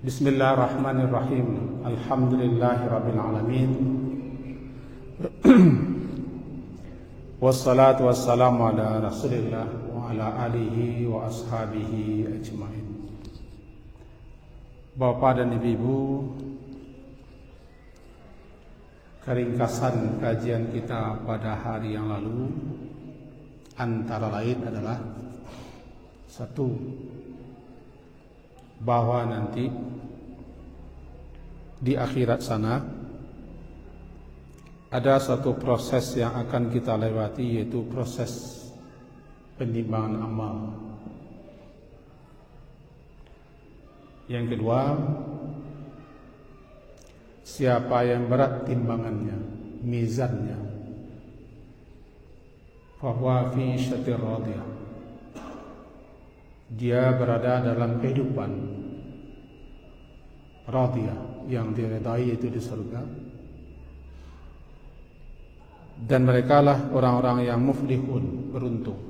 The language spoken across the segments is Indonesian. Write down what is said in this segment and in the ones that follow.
Bismillahirrahmanirrahim. Alhamdulillahirabbil alamin. Wassalatu wassalamu ala Rasulillah wa ala alihi wa ashabihi ajmain. Bapak dan Ibu, keringkasan kajian kita pada hari yang lalu antara lain adalah satu, bahwa nanti di akhirat sana ada satu proses yang akan kita lewati, yaitu proses penimbangan amal. Yang kedua, siapa yang berat timbangannya, mizannya, fahuwa fi syatir radiyah, dia berada dalam kehidupan radiyah yang diridai, itu di surga. Dan mereka lah orang-orang yang muflihun, beruntung.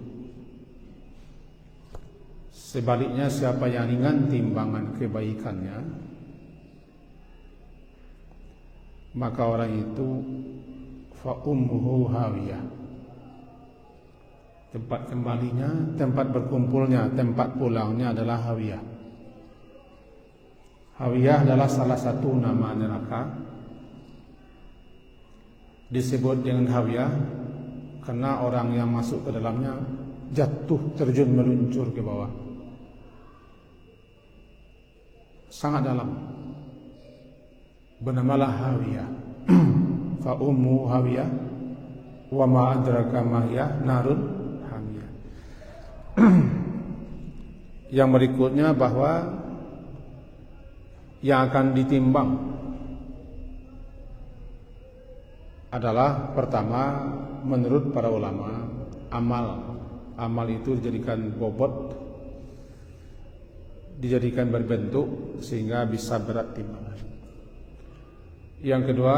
Sebaliknya, siapa yang ringan timbangan kebaikannya, maka orang itu fa ummuhu hawiyah, tempat kembalinya, tempat berkumpulnya, tempat pulangnya adalah hawiyah. Hawiyah adalah salah satu nama neraka. Disebut dengan hawiyah karena orang yang masuk ke dalamnya jatuh, terjun, meluncur ke bawah, sangat dalam. Bernamalah hawiyah. Fa ummu hawiyah wa ma adraka ma hiya narun. Yang berikutnya, bahwa yang akan ditimbang adalah, pertama, menurut para ulama, amal itu dijadikan bobot, dijadikan berbentuk sehingga bisa berat timbangan. Yang kedua,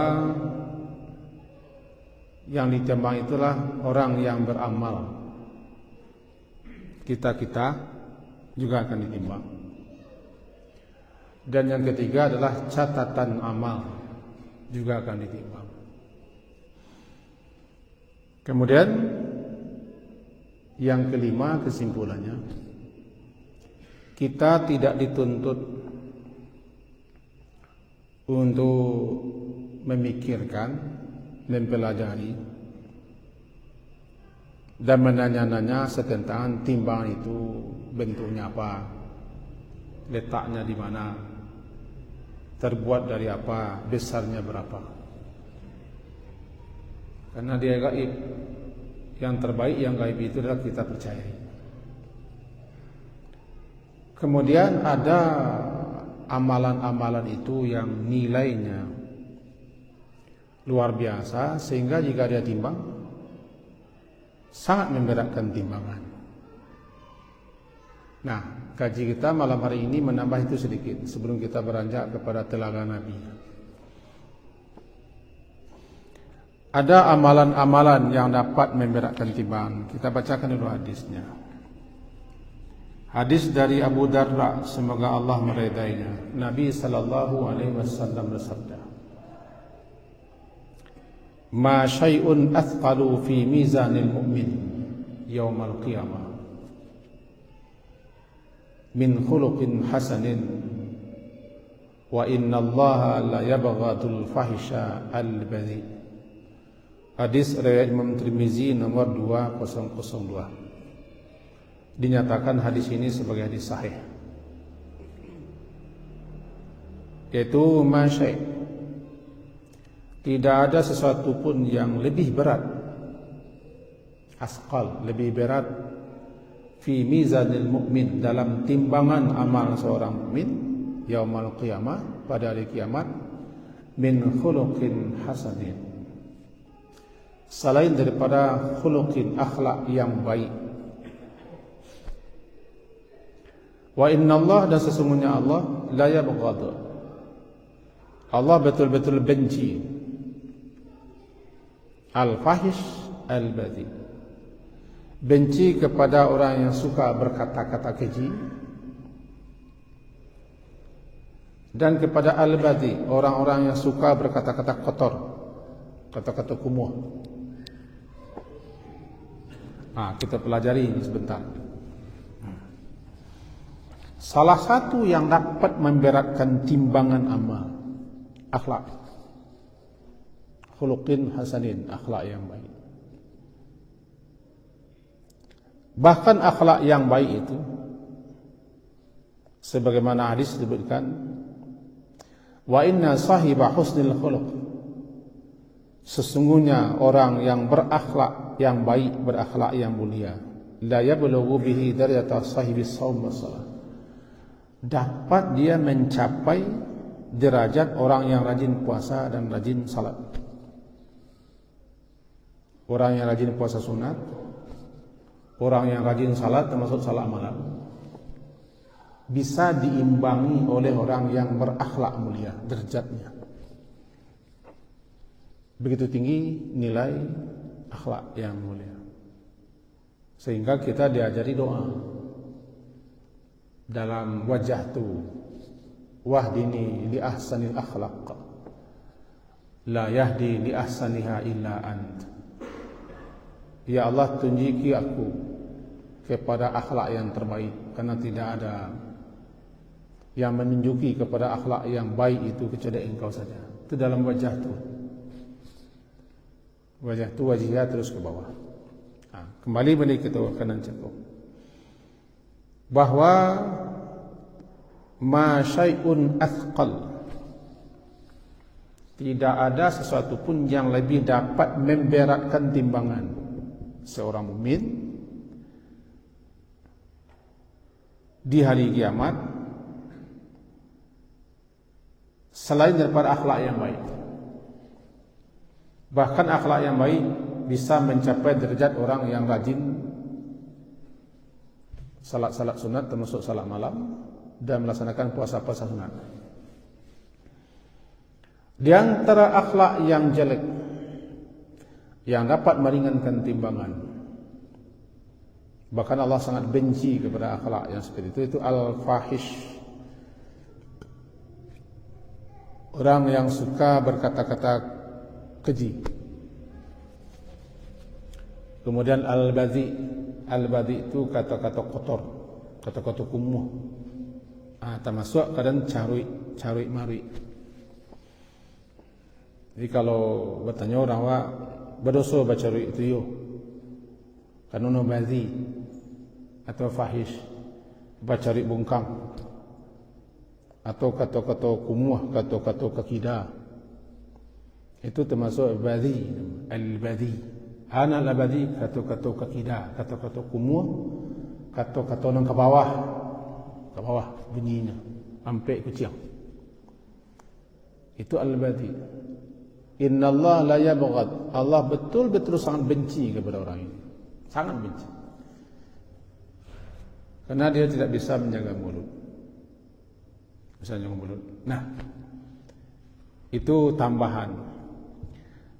yang ditimbang itulah orang yang beramal. Kita juga akan ditimbang. Dan yang ketiga adalah catatan amal, juga akan ditimbang. Kemudian yang kelima, kesimpulannya, kita tidak dituntut untuk memikirkan, mempelajari dan menanya-nanya tentang timbangan itu bentuknya apa, letaknya di mana, terbuat dari apa, besarnya berapa. Karena dia gaib. Yang terbaik yang gaib itu adalah kita percayai. Kemudian ada amalan-amalan itu yang nilainya luar biasa, sehingga jika dia timbang sangat memberatkan timbangan. Nah, kaji kita malam hari ini menambah itu sedikit sebelum kita beranjak kepada telaga Nabi. Ada amalan-amalan yang dapat memberatkan timbangan. Kita bacakan dulu hadisnya. Hadis dari Abu Darda, semoga Allah meridainya. Nabi sallallahu alaihi wasallam bersabda, "Ma syai'un athqalu fi mizanil mu'min yaumal qiyamah min khuluqin hasanin wa inna Allaha la yabghadul fahisha al-badhi." Hadis riwayat Imam Tirmizi nomor 2002. Dinyatakan hadis ini sebagai hadis sahih. Yaitu masyai', tidak ada sesuatu pun yang lebih berat, asqal, lebih berat, fi mizanil mu'min, dalam timbangan amal seorang mukmin yaumal qiyamah, pada hari kiamat, min khuluqin hasanin, selain daripada khuluqin, akhlak yang baik. Wa inna Allah, dan sesungguhnya Allah, la yabghadu, Allah betul-betul benci al-fahish al-badhi, benci kepada orang yang suka berkata-kata keji, Dan kepada al-badhi, orang-orang yang suka berkata-kata kotor, kata-kata kumuh. Kita pelajari ini sebentar. Salah satu yang dapat memberatkan timbangan amal, akhlak. Khuluqin hasanin, akhlak yang baik. Bahkan akhlak yang baik itu, sebagaimana hadis disebutkan, wa inna sahiba husnil khuluq, sesungguhnya orang yang berakhlak yang baik, berakhlak yang mulia, la yablughu bihi darajata sahibis shaum was salat, dapat dia mencapai derajat orang yang rajin puasa dan rajin salat. Orang yang rajin puasa sunat, orang yang rajin salat termasuk salat malam, bisa diimbangi oleh orang yang berakhlak mulia derajatnya. Begitu tinggi nilai akhlak yang mulia, sehingga kita diajari doa dalam wajahtu wahdini li ahsanil akhlaq la yahdi li ahsaniha illa ant. Ya Allah, tunjuki aku kepada akhlak yang terbaik, karena tidak ada yang menunjuki kepada akhlak yang baik itu kecuali Engkau saja. Itu dalam wajah tu. Wajah tu, wajihnya terus ke bawah. Kembali balik kita kanan cukup. Bahwa ma syai'un athqal, tidak ada sesuatu pun yang lebih dapat memberatkan timbangan seorang mukmin di hari kiamat selain daripada akhlak yang baik. Bahkan akhlak yang baik bisa mencapai derajat orang yang rajin salat-salat sunat termasuk salat malam dan melaksanakan puasa-puasa sunat. Di antara akhlak yang jelek yang dapat meringankan timbangan, bahkan Allah sangat benci kepada akhlak yang seperti itu al-fahish. Orang yang suka berkata-kata keji. Kemudian al-badhi. Al-badhi itu kata-kata kotor, kata-kata kumuh. Termasuk kadang carui marui. Jadi kalau bertanya orang berdosa baca carui itu yo, kanuna badhi atau fahish, baca carui bungkam, atau kata-kata kumuh, kata-kata kakidah, itu termasuk badhi. Al-badhi, ana al-badhi, kata-kata kakidah, kata-kata kumuh, kata-kata nang ke bawah bunyinya sampai kecil. Itu al-badhi. Inna Allah la yabghad, Allah betul-betul sangat benci kepada orang ini, sangat benci, karena dia tidak bisa menjaga mulut. Nah, itu tambahan.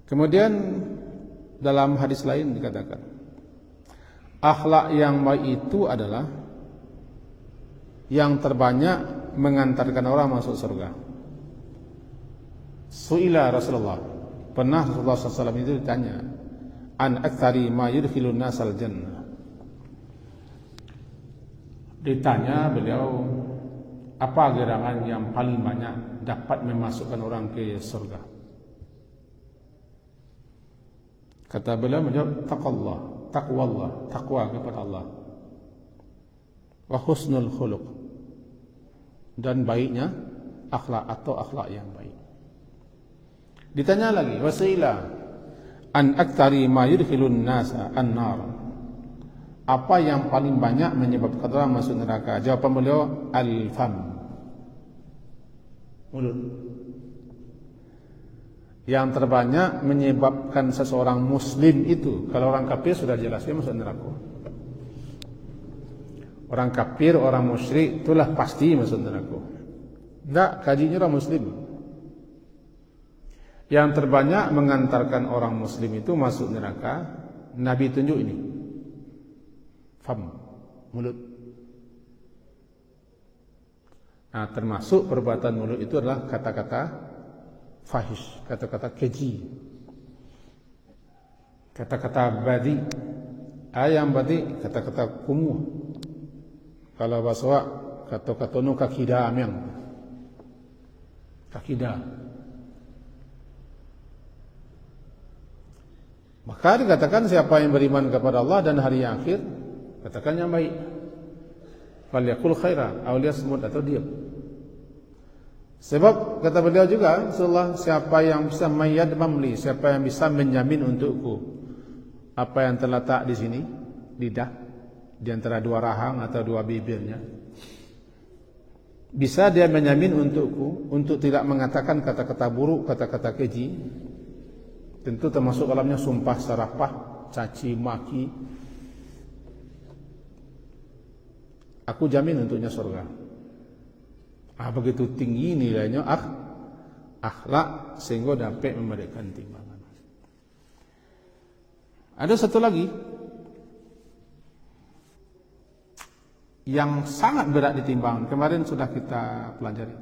Kemudian dalam hadis lain dikatakan, akhlak yang baik itu adalah yang terbanyak mengantarkan orang masuk surga. Su'ila Rasulullah, pernah Rasulullah SAW itu ditanya, an aktsari ma yudkhilun nasal jannah. Ditanya beliau, apa gerangan yang paling banyak dapat memasukkan orang ke surga? Kata beliau menjawab, takwa kepada Allah, wa husnul khuluq, dan baiknya akhlak atau akhlak yang baik. Ditanya lagi, wasila an aktsari ma yudkhilun nasa an-nar, apa yang paling banyak menyebabkan orang masuk neraka? Jawaban beliau, al-fam, mulut. Yang terbanyak menyebabkan seseorang muslim itu, kalau orang kafir sudah jelas dia masuk neraka. Orang kafir, orang musyrik itulah pasti masuk neraka. Enggak, kajinya orang muslim. Yang terbanyak mengantarkan orang muslim itu masuk neraka, Nabi tunjuk ini, fam, mulut. Nah, termasuk perbuatan mulut itu adalah kata-kata fahish, kata-kata keji, kata-kata badi. Ayam badi, kata-kata kumuh. Kalau bahasa kata-kata nu kakida amyang. Kakida. Maka dikatakan siapa yang beriman kepada Allah dan hari yang akhir, katakan yang baik. Falyaqul khaira aw liyasmut, atau diam. Sebab kata beliau juga, Rasulullah, siapa yang bisa mamli, siapa yang bisa menjamin untukku apa yang terletak di sini, lidah, di antara dua rahang atau dua bibirnya, bisa dia menjamin untukku untuk tidak mengatakan kata-kata buruk, kata-kata keji, tentu termasuk dalamnya sumpah serapah, caci maki, aku jamin untuknya surga. Begitu tinggi nilainya akhlak sehingga dapat memberikan timbangan. Ada satu lagi yang sangat berat ditimbang, kemarin sudah kita pelajari,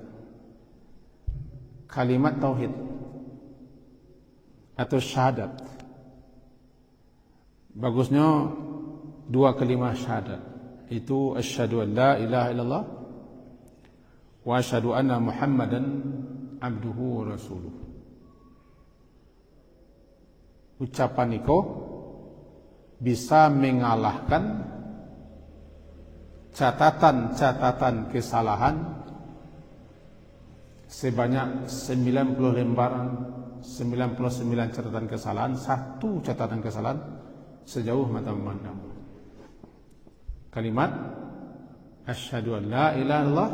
kalimat tauhid atau syahadat. Bagusnya dua kalimat syahadat, itu asyhadu an la ilaha illallah wa asyhadu anna Muhammadan abduhu wa rasuluh. Ucapan itu bisa mengalahkan catatan-catatan kesalahan sebanyak 90 lembaran, 99 catatan kesalahan, satu catatan kesalahan sejauh mata memandang. Kalimat asyhadu an la ilaha illallah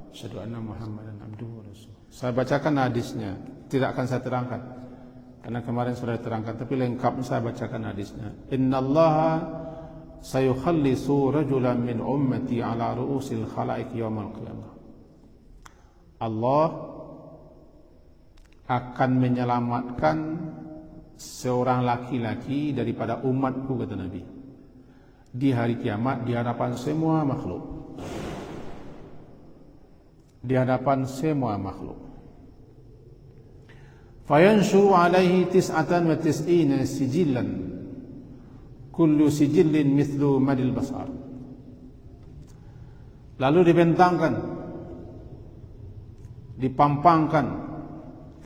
asyhadu anna Muhammadan abduhu wa rasuluh. Saya bacakan hadisnya, tidak akan saya terangkan karena kemarin sudah diterangkan, tapi lengkap saya bacakan hadisnya. Innallaha sayukhallisu rajulan min ummati ala ru'usil khalaiq yaumal qiyamah. Allah akan menyelamatkan seorang laki-laki daripada umatku, kata Nabi, di hari kiamat di hadapan semua makhluk. Di hadapan semua makhluk. Fayanshuru alaihi tis'atan wa tis'ina sijillan, kullu sijillin mithlu madil basar. Lalu dibentangkan, dipampangkan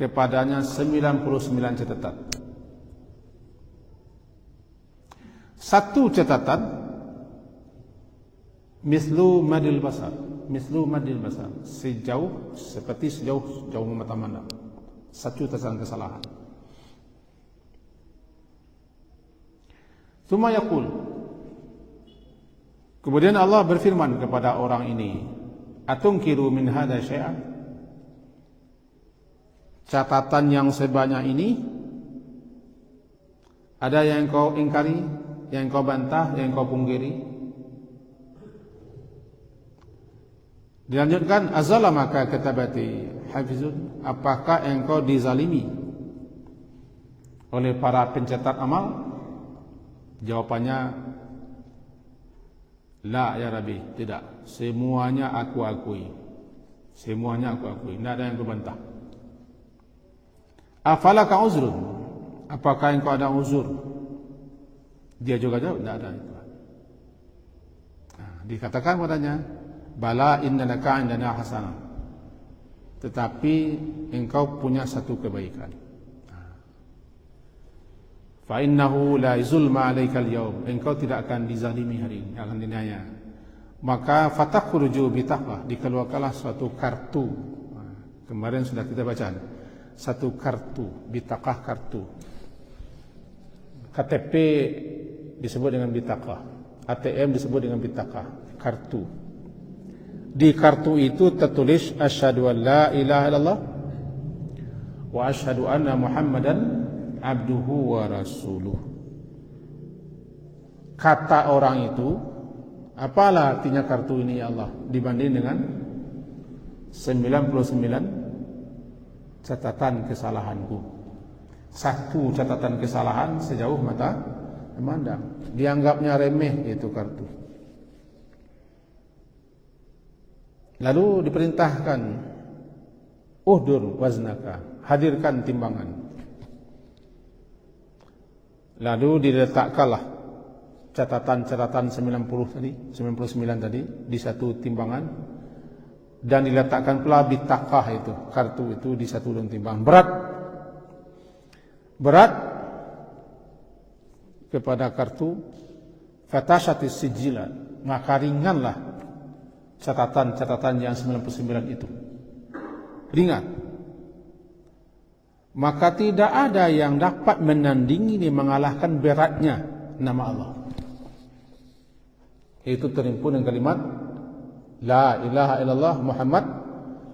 kepadanya 99 catatan. Satu catatan mithlu madil basar, mithlu madil basar, seperti sejauh mata memandang. Satu catatan kesalahan. Tsumma yaqul, kemudian Allah berfirman kepada orang ini, atunkiru min hadza syai'an, catatan yang sebanyak ini ada yang kau ingkari, yang kau bantah, yang kau pungkiri? Dilanjutkan, azalamaka katabati hafizun, apakah engkau dizalimi oleh para pencatat amal? Jawabannya, la ya Rabbi, tidak, semuanya aku akui, semuanya aku akui, tidak ada yang aku bantah. Afalaka uzrun, apakah engkau ada uzur? Dia juga jawab, tidak ada itu. Dikatakan padanya, bala innalaka indana hasanah, tetapi engkau punya satu kebaikan. Fa innahu la zulma alaika al-yawm, engkau tidak akan dizalimi hari ini, akan dinaya. Maka fatakhruju bi taqwa, dikeluarkanlah suatu kartu. Kemarin sudah kita baca, satu kartu, bitaqah kartu. KTP disebut dengan bitaqah, ATM disebut dengan bitaqah, kartu. Di kartu itu tertulis asyhadu an la ilaha illallah wa asyhadu anna Muhammadan abduhu wa rasuluh. Kata orang itu, apalah artinya kartu ini ya Allah dibanding dengan 99 catatan kesalahanku. Satu catatan kesalahan sejauh mata memandang. Dianggapnya remeh itu kartu. Lalu diperintahkan, uhdur waznaka, hadirkan timbangan. Lalu diletakkanlah catatan 99 tadi di satu timbangan, dan diletakkan pula bitaqah itu, kartu itu di satu timbangan. Berat kepada kartu, fatashatis sijila, maka ringanlah catatan-catatan yang 99 itu. Ringan. Maka tidak ada yang dapat menandingi dan mengalahkan beratnya nama Allah. Itu terhimpun dengan kalimat La ilaha illallah Muhammad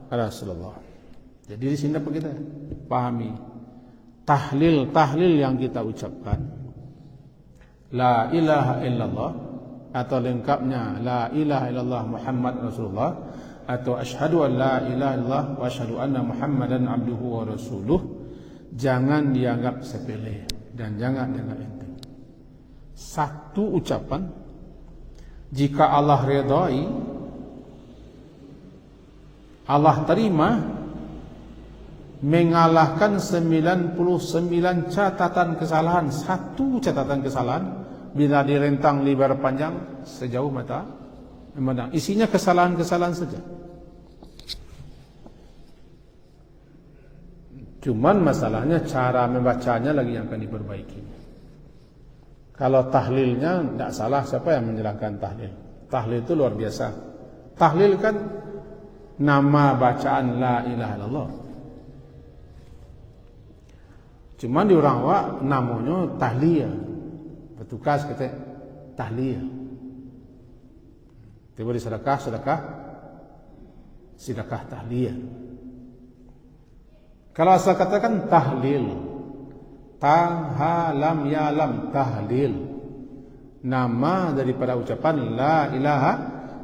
Rasulullah. Jadi di sini apa kita pahami? Tahlil yang kita ucapkan, La ilaha illallah, atau lengkapnya La ilaha illallah Muhammad Rasulullah, atau asyhadu an la ilaha illallah wa asyhadu anna Muhammadan abduhu wa rasuluh, jangan dianggap sepele dan jangan dianggap enteng. Satu ucapan, jika Allah redai, Allah terima, mengalahkan 99 catatan kesalahan. Satu catatan kesalahan bila direntang lebar panjang sejauh mata memandang, isinya kesalahan-kesalahan saja. Cuman masalahnya cara membacanya lagi yang akan diperbaiki. Kalau tahlilnya tidak salah, siapa yang menjelaskan tahlil? Tahlil itu luar biasa. Tahlil kan nama bacaan la ilaha illallah. Cuman di orang awak namanya tahliyah. Petugas kata tahliyah. Tiba di sedekah tahliyah. Kalau asal katakan tahlil, tahalam yalam, tahlil, nama daripada ucapan la ilaha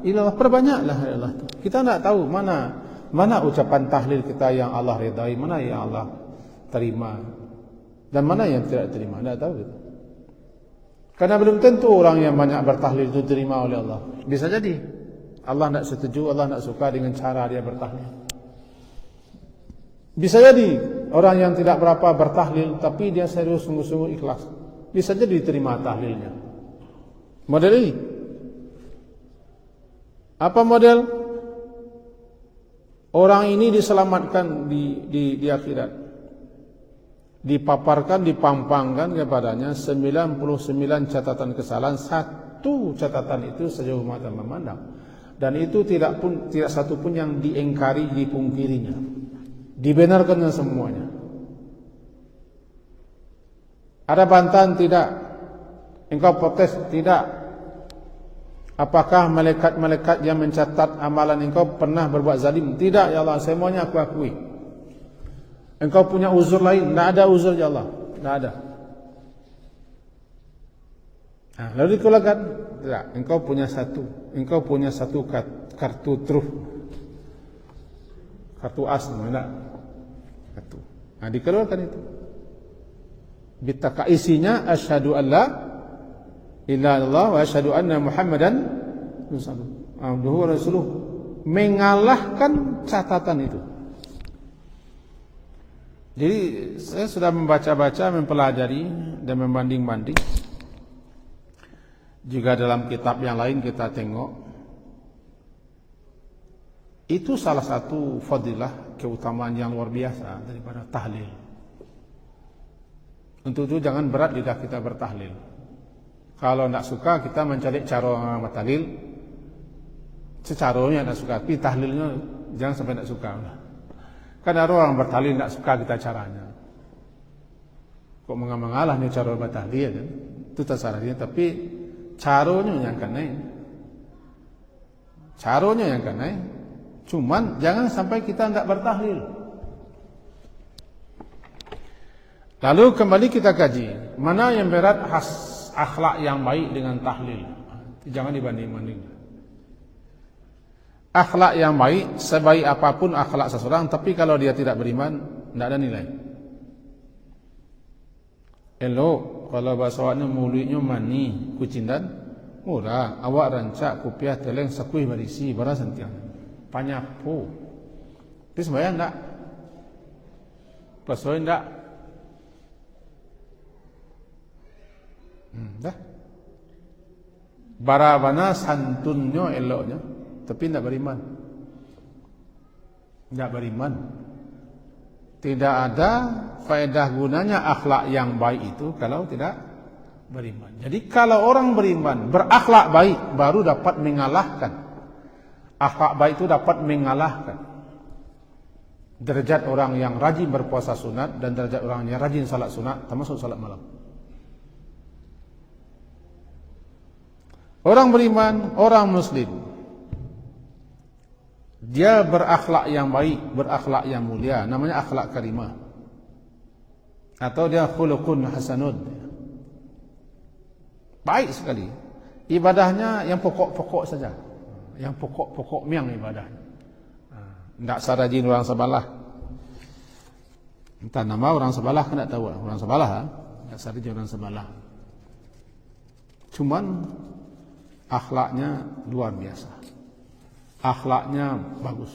illallah. Perbanyaklah Allah. Kita tidak tahu mana ucapan tahlil kita yang Allah redai, mana yang Allah terima, dan mana yang tidak terima. Tidak tahu kita. Karena belum tentu orang yang banyak bertahlil itu terima oleh Allah. Bisa jadi Allah tidak setuju, Allah tidak suka dengan cara dia bertahlil. Bisa jadi orang yang tidak berapa bertahlil tapi dia serius sungguh-sungguh ikhlas, bisa jadi diterima tahlilnya. Model ini apa model? Orang ini diselamatkan di akhirat, dipaparkan, dipampangkan kepadanya 99 catatan kesalahan. Satu catatan itu sejauh mata memandang, dan itu tidak satu pun yang diingkari, dipungkirinya, dibenarkan semuanya. Ada bantahan? Tidak. Engkau protes? Tidak. Apakah malaikat-malaikat yang mencatat amalan engkau pernah berbuat zalim? Tidak ya Allah, semuanya aku akui. Engkau punya uzur lain? Tidak ada uzur ya Allah, tidak ada. Nah, lalu dikulakan? Tidak. Engkau punya satu kartu truf, kartu as, tidak? Kartu. Nah, dikeluarkan itu. Bitaka isinya asyhadu an la ilaha illallah wa asyhadu anna Muhammadan abduhu wa rasuluh, mengalahkan catatan itu. Jadi saya sudah membaca-baca, mempelajari dan membanding-banding. Juga dalam kitab yang lain kita tengok, itu salah satu fadilah, keutamaan yang luar biasa daripada tahlil. Untuk itu jangan berat lidah kita bertahlil. Kalau tidak suka kita mencari cara tahlil, secaranya tidak suka, tapi tahlilnya jangan sampai tidak suka. Karena orang bertahlil tidak suka kita caranya. Kok mengalah nih cara bertahlil kan? Itu terserahnya, tapi caranya yang kena. Caranya yang kena. Cuman jangan sampai kita tidak bertahlil. Lalu kembali kita kaji, mana yang berat akhlak yang baik dengan tahlil. Jangan dibanding-banding. Akhlak yang baik, sebaik apapun akhlak seseorang, tapi kalau dia tidak beriman, tidak ada nilai. Elok, kalau bahasa awaknya mulutnya mani, kucindan, murah, awak rancak, kupiah, teleng, sakuih berisi, barang sentiang. panyapu. Tapi sembahyang enggak. Pasal enggak. Dah. Barabana santunnya eloknya, tapi enggak beriman. Enggak beriman. Tidak ada faedah gunanya akhlak yang baik itu kalau tidak beriman. Jadi kalau orang beriman, berakhlak baik, baru dapat mengalahkan. Akhlak baik itu dapat mengalahkan derajat orang yang rajin berpuasa sunat dan derajat orang yang rajin salat sunat, termasuk salat malam. Orang beriman, orang muslim, dia berakhlak yang baik, berakhlak yang mulia, namanya akhlak karimah. Atau dia khuluqun hasanun. Baik sekali. Ibadahnya yang pokok-pokok saja. Yang pokok-pokok miang ibadahnya. Tidak sarajin orang sebelah. Entah nama orang sebelah kan tak tahu. Orang sebelah, tidak sarajin orang sebelah. Cuman akhlaknya luar biasa. Akhlaknya bagus.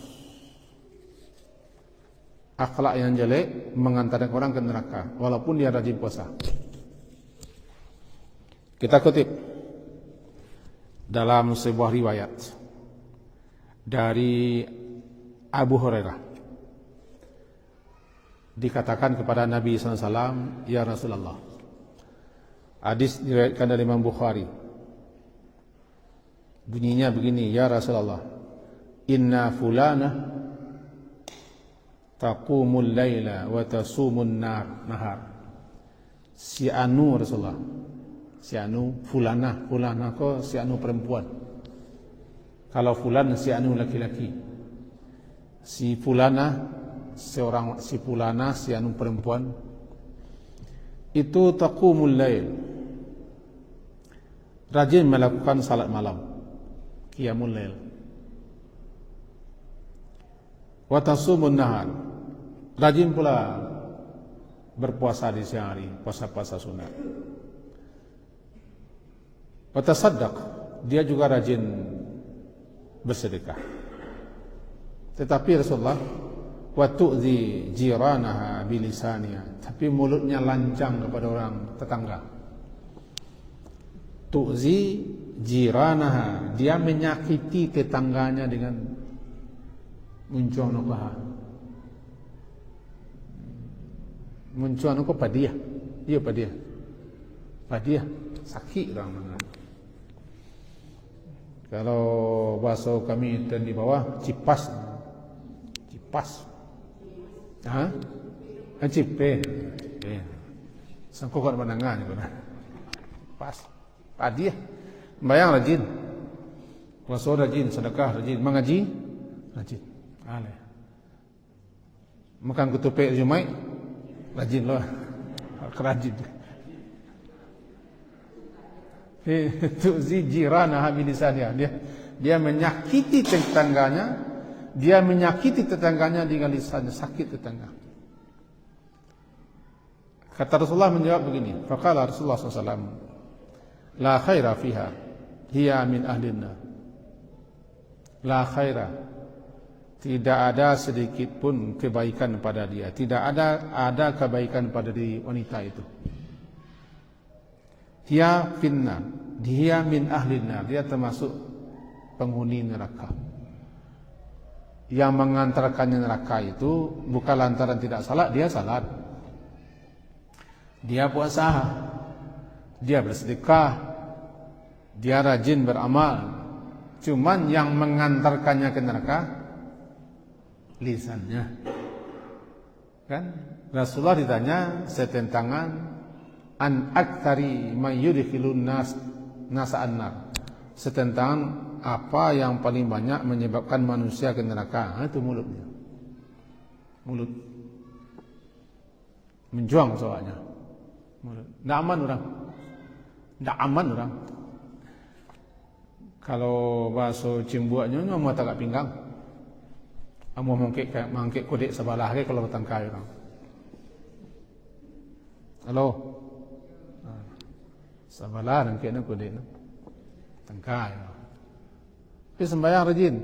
Akhlak yang jelek mengantarkan orang ke neraka walaupun dia rajin puasa. Kita kutip dalam sebuah riwayat dari Abu Hurairah. Dikatakan kepada Nabi SAW, ya Rasulullah. Hadis diriwayatkan dari Imam Bukhari. Bunyinya begini, ya Rasulullah. Inna fulana taqumul laila wa tasumun nahar. Si anu Rasulullah. Si anu fulana ko si anu perempuan. Kalau fulan si anu laki-laki. Si fulana si anu perempuan itu taqumul lail. Rajin melakukan salat malam. Qiyamul lail. Wa tasumun nahar. Rajin pula berpuasa di siang hari, puasa-puasa sunat. Wa tasaddaq, dia juga rajin bersedekah. Tetapi Rasulullah wa tu'zi jiranaha bilisaniha, tapi mulutnya lancang kepada orang tetangga. Tu'zi jiranaha, dia menyakiti tetangganya dengan muncul nukaha. Muncul nukaha padiah. Iya padiah. Padiah sakit orang mana. Kalau bahasa kami dan di bawah cipas. Cipas. Ha? Cipe. Sangkut menengah ni benar. Pas. Padiah. Bayang rajin. Puasa rajin, sedekah rajin, mengaji rajin. Aleh. Makan ketupat Jumaat rajin loh. Kerajin. Tu'zi jiranaha bilisaniha. Dia menyakiti tetangganya, dengan lisannya, sakit tetangga. Kata Rasulullah menjawab begini, faqala Rasulullah SAW, la khaira fiha, hiya min ahlinna. La khaira, tidak ada sedikit pun kebaikan pada dia, tidak ada kebaikan pada diri wanita itu. Hiya finna, dia min ahlinna, dia termasuk penghuni neraka. Yang mengantarkannya neraka itu bukan lantaran tidak salat, dia salat. Dia puasa, dia bersedekah, dia rajin beramal. Cuman yang mengantarkannya ke neraka lisannya. Kan Rasulullah ditanya setentangan an aktsari may yudkhilun nasa annar, setentang apa yang paling banyak menyebabkan manusia ke neraka. Itu mulutnya. Mulut menjuang soalnya. Mulut. Tidak aman orang. Tidak aman orang. Kalau bahasa cimbuaknya mau tak pinggang. Amo mangkek kodek sebelah ke kalau tangkai orang. Halo. Sebelah nangkeknya kodek tangkai. Tapi sembahyang rajin.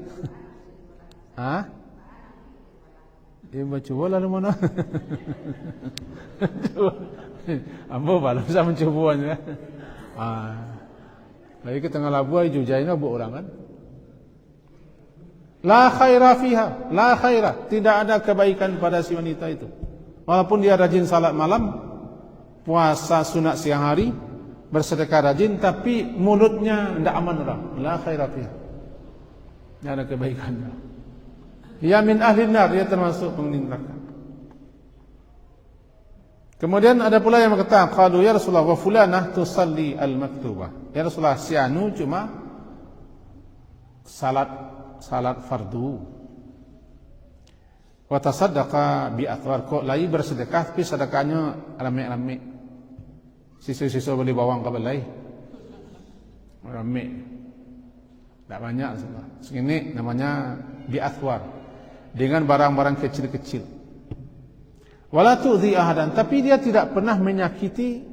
Dia mencuba lalu mana? Ambo baru bisa mencubanya. Lagi ke tengah labu ai jujaina bu orang kan. La khaira fiha, la khaira, tidak ada kebaikan pada si wanita itu. Walaupun dia rajin salat malam, puasa sunat siang hari, bersedekah rajin, tapi mulutnya tidak aman orang. La khaira fiha. Tidak ada kebaikannya. Dia min ahli nar, dia termasuk penghuni neraka. Kemudian ada pula yang berkata, qalu ya Rasulullah wa fulanah tusalli al-maktubah. Ya Rasulullah, si anu cuma salat fardu. Wa tasaddaqa bi athwar, kok lagi bersedekah tapi sedekahnya rame-rame. Sisa-sisa beli bawang ke belai. Rame. Tak banyak semua. Segini namanya bi athwar. Dengan barang-barang kecil-kecil. Wala tu'dhi ahadan, tapi dia tidak pernah menyakiti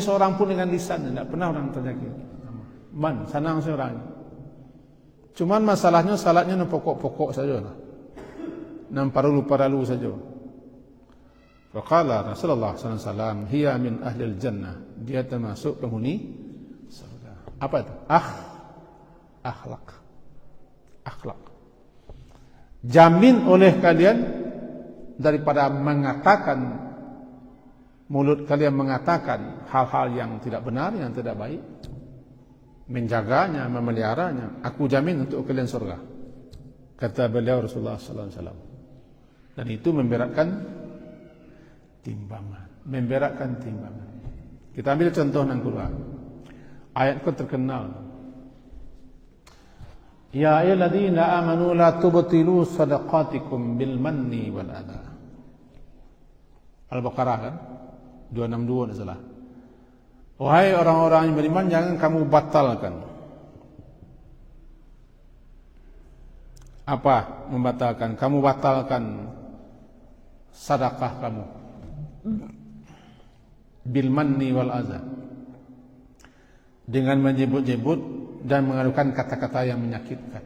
seorang pun dengan lisan, tidak pernah orang tersakiti. Senang seorang. Cuman masalahnya salatnya pokok-pokok saja lah. Paralu-paralu saja. Faqala Rasulullah sallallahu alaihi wasallam, hiya min ahlil jannah. Dia termasuk penghuni surga. Apa itu? Akhlak. Jamin oleh kalian daripada mengatakan, mulut kalian mengatakan hal-hal yang tidak benar, yang tidak baik, menjaganya, memeliharanya, aku jamin untuk kalian surga, kata beliau Rasulullah sallallahu alaihi wasallam. Dan itu memberatkan timbangan. Kita ambil contoh yang kedua. Ayat itu terkenal. Ya ayyuhalladzina amanu la tubtilu shadaqatikum bil manni wal adha. Al-Baqarah kan 262 salah. Wahai orang-orang yang beriman, jangan kamu batalkan. Apa membatalkan? Kamu batalkan sedekah kamu bil manni wal adha, dengan menyebut-nyebut dan mengeluarkan kata-kata yang menyakitkan.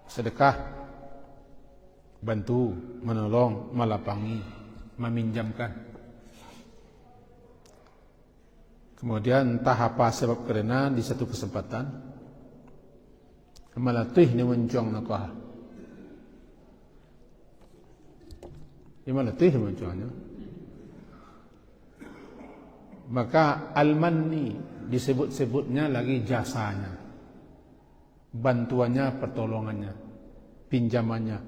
Sedekah, bantu, menolong, melapangi, meminjamkan. Kemudian entah apa sebab kerana di satu kesempatan malatih ni mencong nakah. Malatih mencongnya. Maka al-manni disebut-sebutnya lagi jasanya, bantuannya, pertolongannya, pinjamannya.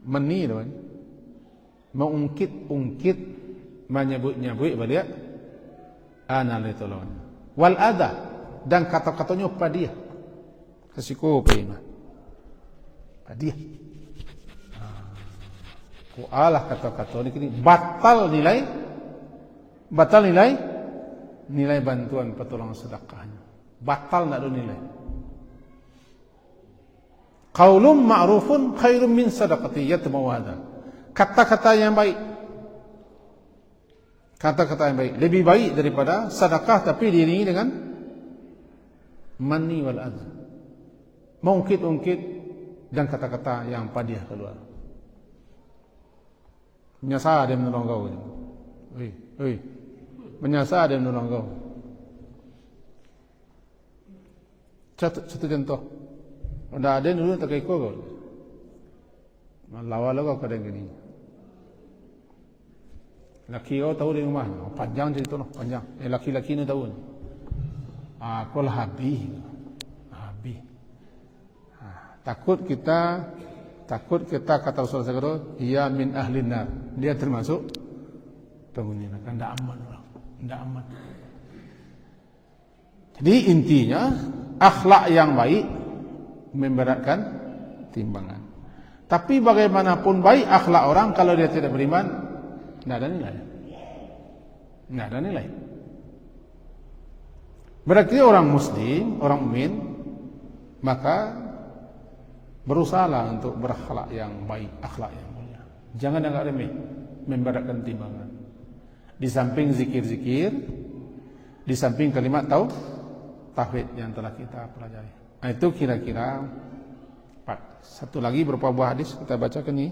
Manni tu kan, mengungkit-ungkit, menyebut-nyebut balik ana li tolong. Wal adha, dan kata-katanya padiah. Kasiko pema. Padiah. Kualah kata-kata ini batal nilai bantuan pertolongan sedekahnya. Batal tak ada nilai. Qaulun ma'rufun khairum min sadaqati yatba'u hadha. Kata-kata yang baik. Kata-kata yang baik lebih baik daripada sedekah tapi diiringi dengan manni wal adha. Mengungkit-ungkit dan kata-kata yang padiah keluar. Menyasar dia menolong kau. Menyasar dia menolong kau. Satu contoh. Ada dulu tak ikut kau. Lawa kau kadang gini. Laki kau tahu di rumah. Panjang cerita noh, panjang. Laki-laki ni tahu. Aku lah habis. Takut kita kata Rasulullah SAW, ia min ahlin nar, dia termasuk penghuni neraka. Tidak aman orang, tidak aman. Jadi intinya akhlak yang baik memberatkan timbangan. Tapi bagaimanapun baik akhlak orang, kalau dia tidak beriman, tidak ada nilai. Tidak ada nilai. Berarti orang muslim, orang mukmin, maka berusahalah untuk berakhlak yang baik, akhlak yang mulia. Jangan anggap remeh, memberatkan timbangan. Di samping zikir-zikir, di samping kalimat tauhid yang telah kita pelajari. Nah, itu kira-kira 4. Satu lagi berupa buah hadis kita bacakan ini.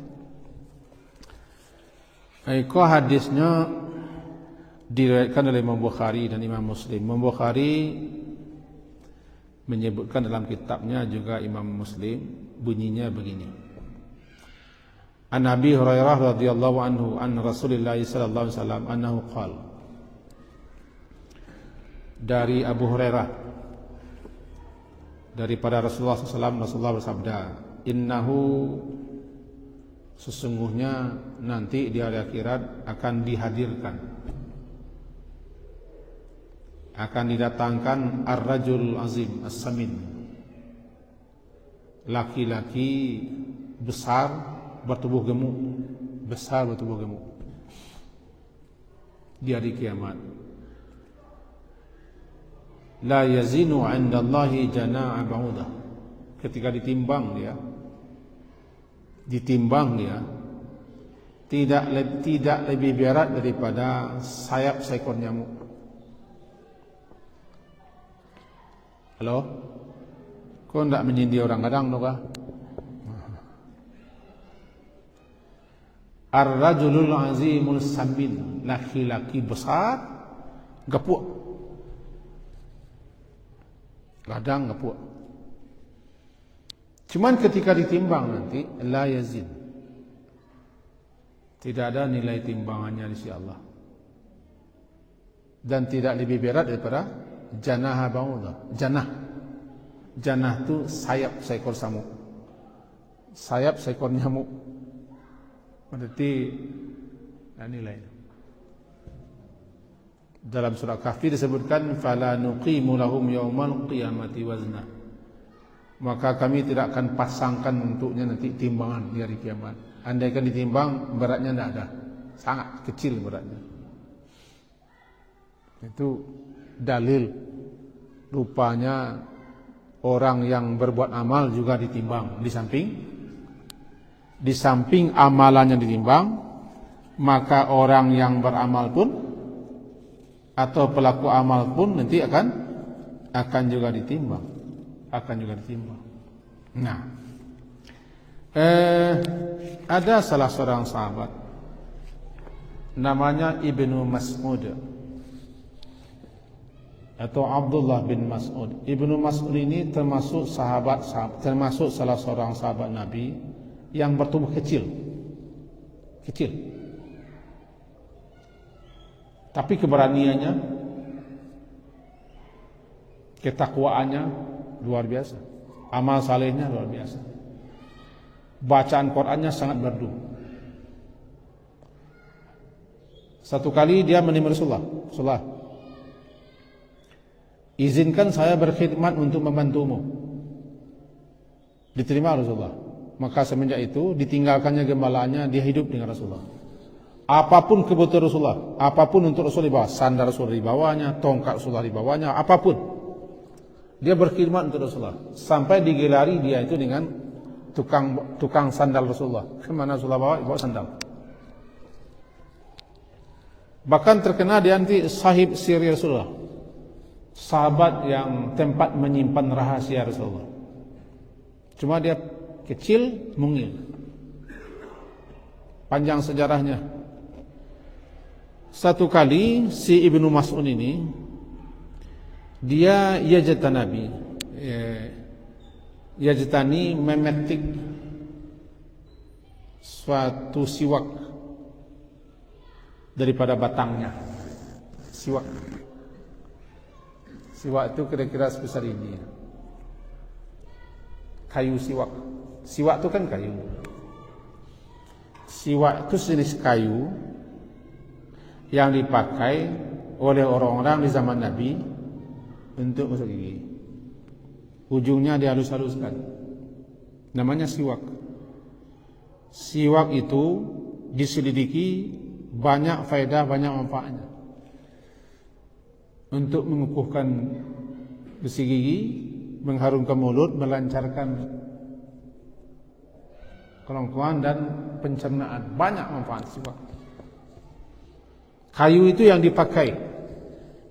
Itu hadisnya diriwayatkan oleh Imam Bukhari dan Imam Muslim. Imam Bukhari menyebutkan dalam kitabnya, juga Imam Muslim, bunyinya begini. An Abi Hurairah radhiyallahu anhu an Rasulullah sallallahu alaihi wasallam annahu qala. Dari Abu Hurairah daripada Rasulullah SAW, Rasulullah bersabda, innahu, sesungguhnya nanti di hari akhirat akan dihadirkan, akan didatangkan ar-rajul azim as-samin, laki-laki besar bertubuh gemuk, besar bertubuh gemuk di hari kiamat. La yazinu 'indallahi jana'a ba'udah. Ketika ditimbang dia tidak lebih berat daripada sayap seekor nyamuk. Halo? Kau tidak menyindir orang kadang tu kah? Ar-rajulul azimul samin, laki-laki besar gepuk. Kadang gepuk. Cuman ketika ditimbang nanti la yazin, tidak ada nilai timbangannya di sisi Allah, dan tidak lebih berat daripada janah ba'udah. Janah itu sayap seekor samuk, sayap seekor nyamuk. Berarti nilai. Dalam surah Kahfi disebutkan fala nuqimu lahum yaumal qiyamati wazna. Maka kami tidak akan pasangkan untuknya nanti timbangan di hari kiamat. Andaikan ditimbang, beratnya tidak ada, sangat kecil beratnya. Itu dalil rupanya orang yang berbuat amal juga ditimbang. Di samping amalannya ditimbang, maka orang yang beramal pun atau pelaku amal pun nanti akan juga ditimbang, Nah, ada salah seorang sahabat namanya Ibnu Mas'ud atau Abdullah bin Mas'ud. Ibnu Mas'ud ini termasuk salah seorang sahabat Nabi yang bertubuh kecil. Tapi keberaniannya, ketakwaannya luar biasa, amal salehnya luar biasa, bacaan Qur'annya sangat merdu. Satu kali dia menemui Rasulullah, izinkan saya berkhidmat untuk membantumu. Diterima Rasulullah. Maka semenjak itu ditinggalkannya gembalaannya, dia hidup dengan Rasulullah. Apapun kebutuhan Rasulullah, apapun untuk Rasul dibawa, sandal Rasul dibawanya, tongkat Rasulullah dibawanya, apapun dia berkhidmat untuk Rasulullah. Sampai digelari dia itu dengan tukang sandal Rasulullah. Kemana Rasulullah bawa sandal. Bahkan terkenal dia nanti sahib siri Rasulullah, sahabat yang tempat menyimpan rahasia Rasulullah. Cuma dia kecil, mungil. Panjang sejarahnya. Satu kali si Ibnu Mas'ud ini dia yajtani memetik suatu siwak daripada batangnya. Siwak itu kira-kira sebesar ini. Kayu siwak. Siwak itu kan kayu. Siwak itu jenis kayu yang dipakai oleh orang-orang di zaman Nabi untuk gosok gigi. Ujungnya dihalus-haluskan. Namanya siwak. Siwak itu diselidiki banyak faedah, banyak manfaatnya. Untuk mengukuhkan besi gigi, mengharumkan mulut, melancarkan kerongkongan dan pencernaan. Banyak manfaat siwak. Kayu itu yang dipakai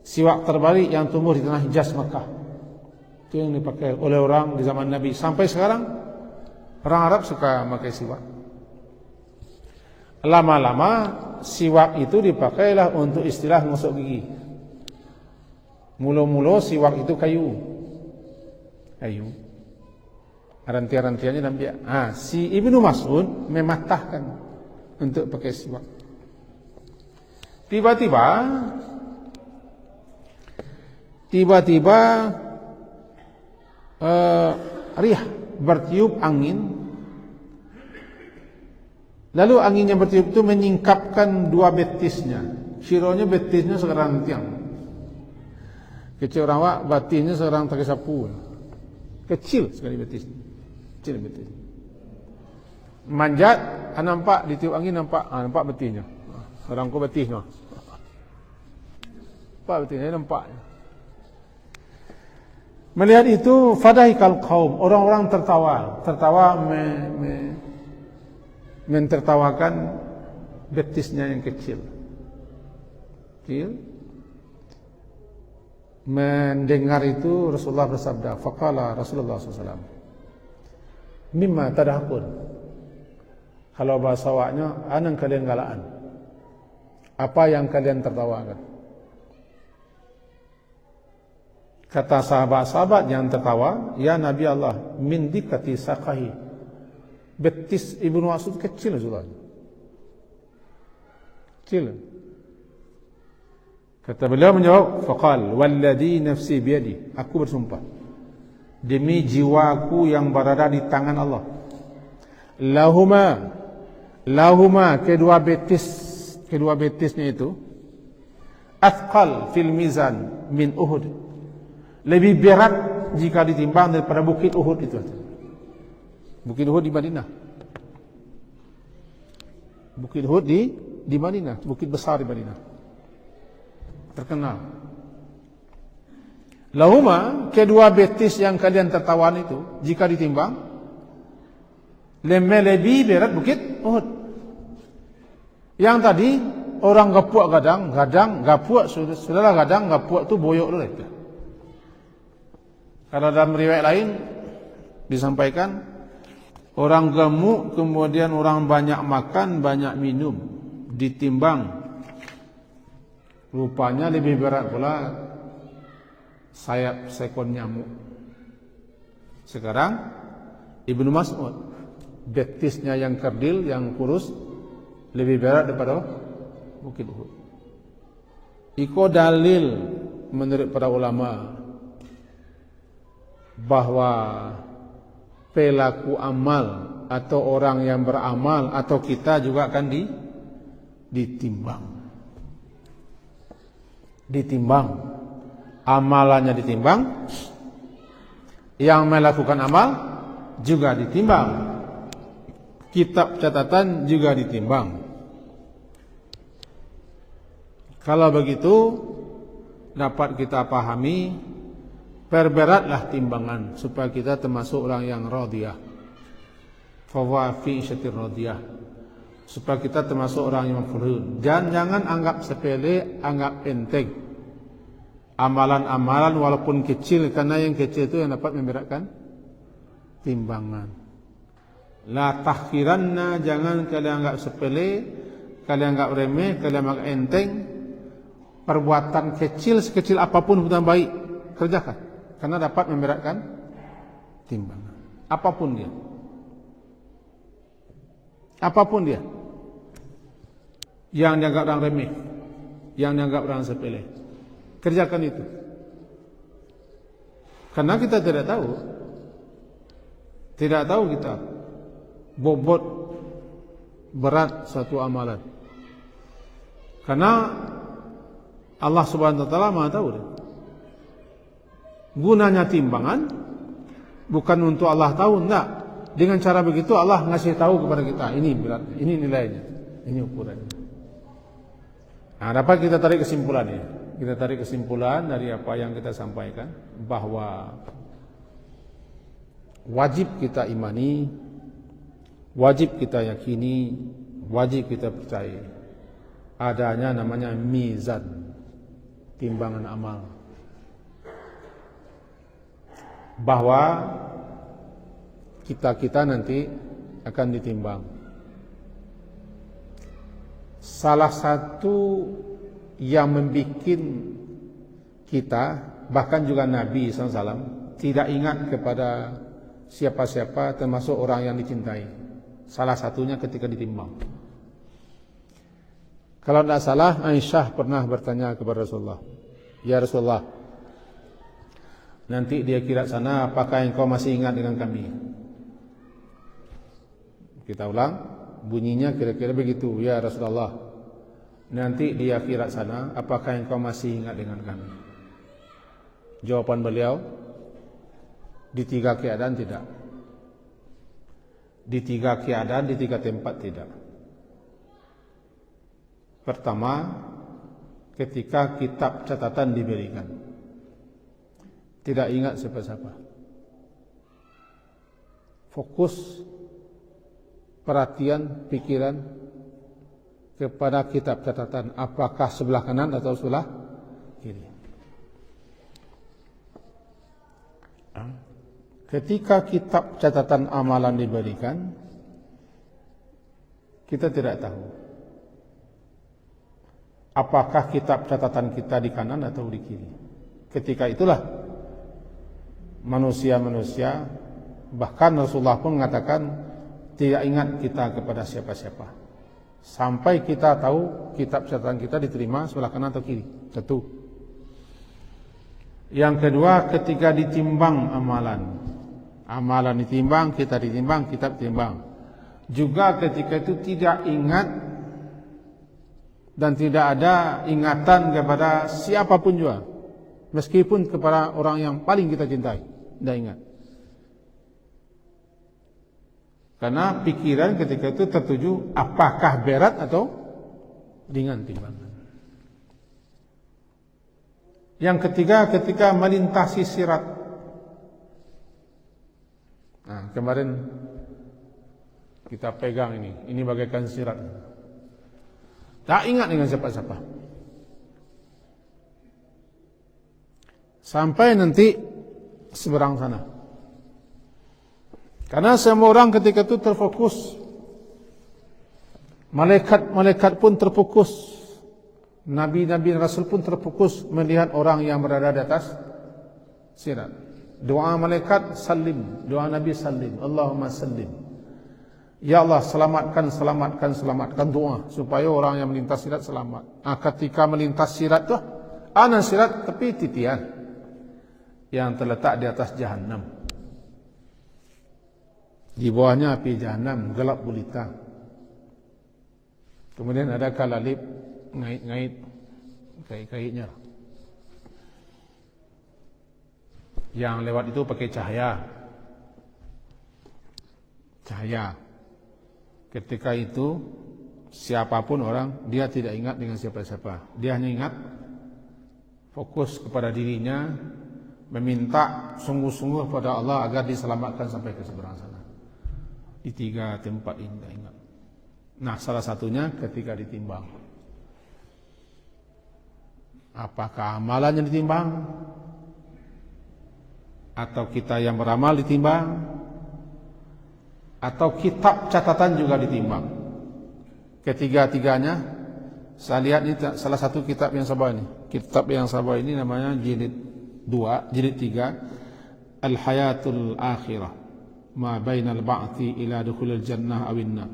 siwak terbalik yang tumbuh di tanah Hijaz Makkah. Itu yang dipakai oleh orang di zaman Nabi. Sampai sekarang orang Arab suka pakai siwak. Lama-lama siwak itu dipakailah untuk istilah ngosok gigi. Mula-mula siwak itu kayu. Rantian-rantiannya dan biak. Si Ibnu Mas'ud mematahkan untuk pakai siwak. Tiba-tiba rih bertiup angin. Lalu angin yang bertiup itu menyingkapkan dua betisnya. Kiranya betisnya sekarang tiang. Kecil orang wak, batinnya sekarang tak sapu. Kecil sekali betis. Kecil betis. Manjat, nampak ditiup angin nampak betisnya. Orang ko betisnya. Nampak betisnya, nampak. Melihat itu fadahikal qaum, orang-orang tertawa mentertawakan betisnya yang kecil. Mendengar itu Rasulullah bersabda, faqala Rasulullah SAW, mimma tadahakun. Kalau bahasa waknya, anang kalian galaan. Apa yang kalian tertawakan? Kata sahabat-sahabat yang tertawa, ya Nabi Allah, min dikati saqahi. Betis Ibnu Mas'ud kecil sudah. Kecil. Kata beliau menjawab, faqal walladhi nafsi biyadi, aku bersumpah demi jiwaku yang berada di tangan Allah, lahuma kedua betisnya itu athqal fil mizan min Uhud, lebih berat jika ditimbang daripada bukit Uhud itu. Bukit Uhud di Madinah. Bukit Uhud di Madinah, bukit besar di Madinah. Terkenal. Lahuma, kedua betis yang kalian tertawan itu, jika ditimbang, lebih berat bukit Uhud. Yang tadi orang gapuak gadang gapuak sudahlah gadang gapuak tu boyok dulu itu. Kalau dalam riwayat lain disampaikan orang gemuk kemudian orang banyak makan banyak minum ditimbang, rupanya lebih berat pula sayap sekon nyamuk. Sekarang Ibnu Mas'ud betisnya yang kerdil, yang kurus lebih berat daripada bukit Uhud. Iko dalil menurut para ulama bahwa pelaku amal atau orang yang beramal atau kita juga akan ditimbang. Amalannya ditimbang, yang melakukan amal juga ditimbang, kitab catatan juga ditimbang. Kalau begitu dapat kita pahami, perberatlah timbangan supaya kita termasuk orang yang radiyah, fawafi syatir radiyah, supaya kita termasuk orang yang mafruh. Dan jangan anggap sepele, anggap enteng amalan-amalan walaupun kecil, karena yang kecil itu yang dapat memberatkan timbangan. La tahkiranna, jangan kalian anggap sepele, kalian anggap remeh, kalian anggap enteng. Perbuatan kecil sekecil apapun bukan baik, kerjakan, karena dapat memberatkan timbangan. Apapun dia, yang dianggap orang remeh, yang dianggap orang sepele, kerjakan itu. Karena kita tidak tahu kita bobot berat satu amalan. Karena Allah Subhanahu wa taala Maha tahu. Gunanya timbangan bukan untuk Allah tahu, enggak. Dengan cara begitu Allah ngasih tahu kepada kita, ini beratnya, ini nilainya, ini ukurannya. Nah, dapat kita tarik kesimpulannya. Kita tarik kesimpulan dari apa yang kita sampaikan, bahwa wajib kita imani, wajib kita yakini, wajib kita percaya adanya namanya mizan, timbangan amal. Bahwa kita nanti akan ditimbang. Salah satu yang membuat kita, bahkan juga Nabi SAW, tidak ingat kepada siapa-siapa termasuk orang yang dicintai. Salah satunya ketika ditimbang. Kalau tidak salah, Aisyah pernah bertanya kepada Rasulullah, "Ya Rasulullah, nanti di akhirat sana apakah engkau masih ingat dengan kami?" Kita ulang, bunyinya kira-kira begitu, "Ya Rasulullah, nanti di akhirat sana apakah engkau masih ingat dengan kami?" Jawaban beliau, di 3 keadaan tidak. Di 3 keadaan, di 3 tempat tidak. Pertama, ketika kitab catatan diberikan, tidak ingat siapa-siapa. Fokus perhatian, pikiran kepada kitab catatan, apakah sebelah kanan atau sebelah kiri. Ketika kitab catatan amalan diberikan, kita tidak tahu apakah kitab catatan kita di kanan atau di kiri. Ketika itulah manusia-manusia, bahkan Rasulullah pun mengatakan tidak ingat kita kepada siapa-siapa, sampai kita tahu kitab catatan kita diterima sebelah kanan atau kiri. Satu. Yang kedua, ketika ditimbang amalan ditimbang, kita ditimbang, kitab ditimbang. Juga ketika itu tidak ingat dan tidak ada ingatan kepada siapapun juga, meskipun kepada orang yang paling kita cintai, tidak ingat. Karena pikiran ketika itu tertuju apakah berat atau ringan timbangan. Yang ketiga, ketika melintasi sirat. Nah, kemarin kita pegang ini bagaikan sirat. Tak ingat dengan siapa-siapa. Sampai nanti seberang sana. Karena semua orang ketika itu terfokus. Malaikat pun terfokus. Nabi-nabi Rasul pun terfokus melihat orang yang berada di atas sirat. Doa malaikat salim, doa Nabi salim, Allahumma salim. Ya Allah, selamatkan doa supaya orang yang melintas sirat selamat. Ketika melintas sirat itu, sirat tepi titian yang terletak di atas Jahannam. Di bawahnya api Jahannam, gelap gulita. Kemudian ada kalalib, ngait-ngait, kait-kaitnya. Yang lewat itu pakai cahaya. Ketika itu siapapun orang, dia tidak ingat dengan siapa-siapa. Dia hanya ingat fokus kepada dirinya, meminta sungguh-sungguh pada Allah agar diselamatkan sampai ke seberang sana. Di 3 tempat ini tidak ingat. Nah, salah satunya ketika ditimbang. Apakah amalannya ditimbang? Atau kita yang beramal ditimbang? Atau kitab catatan juga ditimbang? Ketiga-tiganya, saya lihat ini salah satu kitab yang sabah ini. Kitab yang sabah ini namanya jilid 2, jilid 3, Al-Hayatul Akhirah, ma bainal ba'thi ila dukhulil jannah awin nar.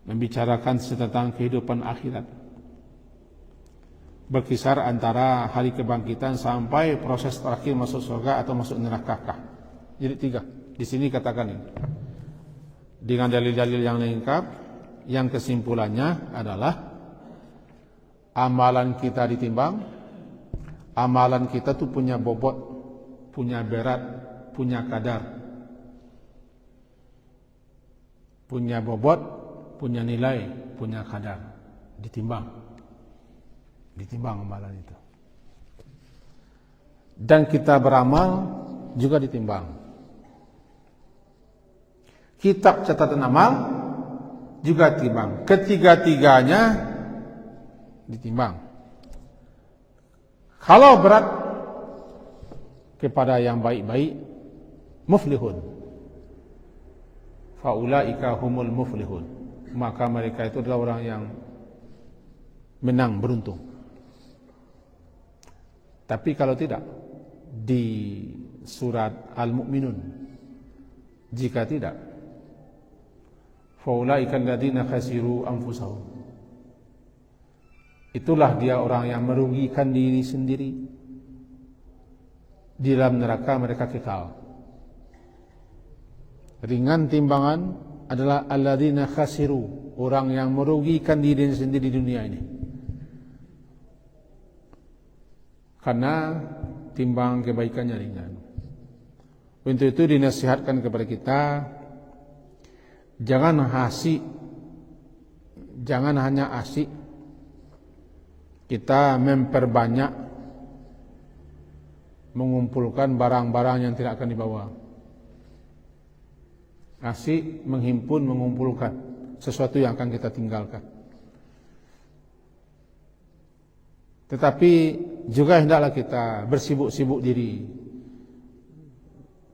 Membicarakan tentang kehidupan akhirat. Berkisar antara hari kebangkitan sampai proses terakhir masuk surga atau masuk neraka. Jilid 3. Di sini katakan ini dengan dalil-dalil yang lengkap, yang kesimpulannya adalah amalan kita ditimbang, amalan kita tuh punya bobot, punya berat, punya kadar, punya bobot, punya nilai, punya kadar, ditimbang amalan itu. Dan kita beramal juga ditimbang. Kitab catatan amal juga ditimbang. Ketiga-tiganya ditimbang. Kalau berat kepada yang baik-baik, muflihun. Faulaika humul muflihun. Maka mereka itu adalah orang yang menang, beruntung. Tapi kalau tidak, di surat Al-Mu'minun, jika tidak, faulaika alladziina khasiru anfusahum, itulah dia orang yang merugikan diri sendiri. Di dalam neraka mereka kekal. Ringan timbangan adalah alladziina khasiru, orang yang merugikan diri sendiri di dunia ini. Karena timbang kebaikannya ringan. Untuk itu dinasihatkan kepada kita, jangan hanya asik kita memperbanyak mengumpulkan barang-barang yang tidak akan dibawa. Asik menghimpun, mengumpulkan sesuatu yang akan kita tinggalkan. Tetapi juga hendaklah kita bersibuk-sibuk diri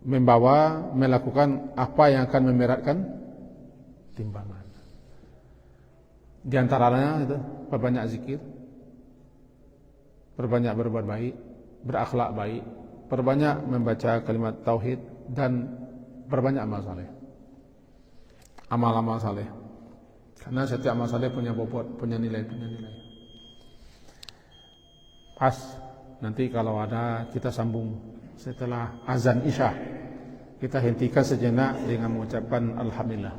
melakukan apa yang akan memberatkan timbangan. Di antaranya itu perbanyak zikir, perbanyak berbuat baik, berakhlak baik, perbanyak membaca kalimat tauhid, dan perbanyak amal saleh. Amal-amal saleh. Karena setiap amal saleh punya bobot, punya nilai. Pas nanti kalau ada kita sambung setelah azan Isya. Kita hentikan sejenak dengan mengucapkan alhamdulillah.